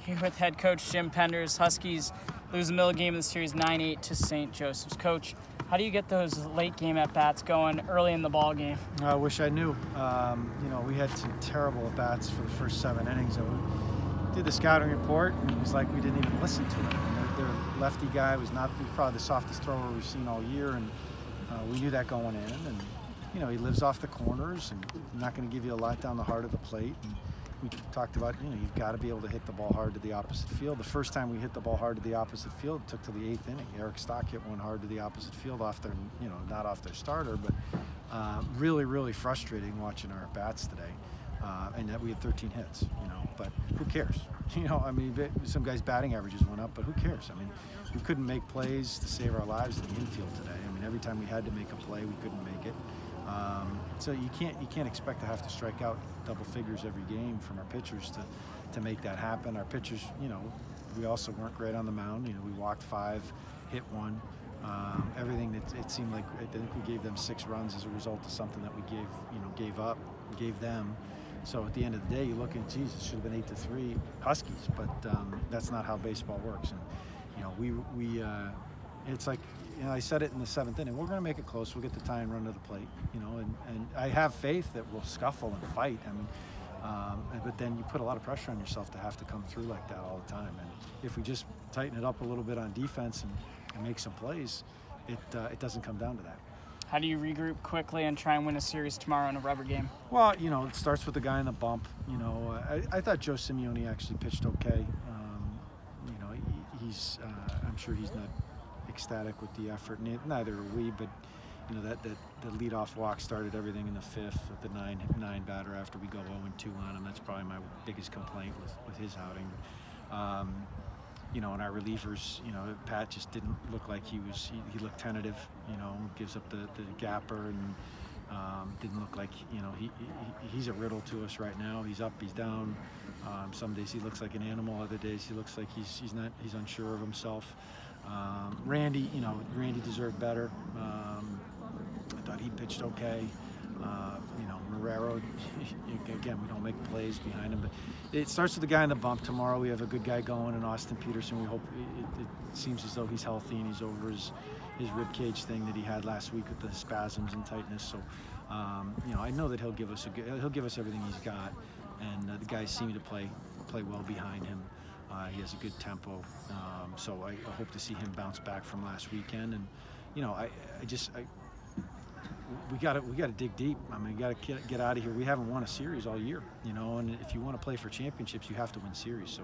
Here with head coach Jim Penders. Huskies lose the middle game of the series 9-8 to St. Joseph's. Coach, how do you get those late game at-bats going early in the ball game? I wish I knew. We had some terrible at-bats for the first 7 innings. So we did the scouting report, and it was like we didn't even listen to him. Their lefty guy was probably the softest thrower we've seen all year, and we knew that going in. And he lives off the corners, and not going to give you a lot down the heart of the plate. And we talked about, you've got to be able to hit the ball hard to the opposite field. The first time we hit the ball hard to the opposite field, it took to the 8th inning. Eric Stock hit one hard to the opposite field off their, not off their starter, but really, really frustrating watching our bats today. And that we had 13 hits, but who cares? Some guys' batting averages went up, but who cares? We couldn't make plays to save our lives in the infield today. Every time we had to make a play, we couldn't make it. So you can't expect to have to strike out double figures every game from our pitchers to make that happen. Our pitchers, we also weren't great on the mound. We walked 5, hit 1. Everything that it seemed like, I think we gave them 6 runs as a result of something that we gave them. So at the end of the day, you look at, geez, it should have been 8-3 Huskies, but that's not how baseball works. And it's like, I said it in the 7th inning, we're going to make it close. We'll get the tie and run to the plate, and I have faith that we'll scuffle and fight. But then you put a lot of pressure on yourself to have to come through like that all the time. And if we just tighten it up a little bit on defense and make some plays, it doesn't come down to that. How do you regroup quickly and try and win a series tomorrow in a rubber game? Well, it starts with the guy in the bump. I thought Joe Simeone actually pitched okay. I'm sure he's not ecstatic with the effort. Neither are we, but that the leadoff walk started everything in the 5th with the 9 batter after we go 0-2 on him. That's probably my biggest complaint with his outing. And our relievers, Pat just didn't look like he looked tentative, gives up the gapper, and didn't look like, he's a riddle to us right now. He's up, he's down. Some days he looks like an animal, other days he looks like he's unsure of himself. Randy deserved better. I thought he pitched okay. Marrero, again, we don't make plays behind him, but it starts with the guy in the bump. Tomorrow we have a good guy going, and Austin Peterson. We hope it seems as though he's healthy and he's over his rib cage thing that he had last week with the spasms and tightness. So, I know that he'll give us everything he's got, and the guys seem to play well behind him. He has a good tempo, so I hope to see him bounce back from last weekend. And we got to dig deep. We got to get out of here. We haven't won a series all year, and if you want to play for championships, you have to win series. So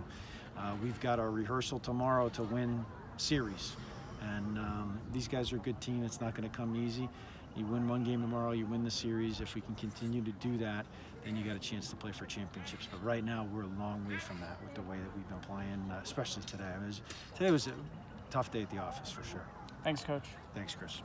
we've got our rehearsal tomorrow to win series, and these guys are a good team. It's not going to come easy. You win 1 game tomorrow, you win the series. If we can continue to do that, then you got a chance to play for championships. But right now, we're a long way from that with the way that we've been playing, especially today. Today was a tough day at the office for sure. Thanks, Coach. Thanks, Chris.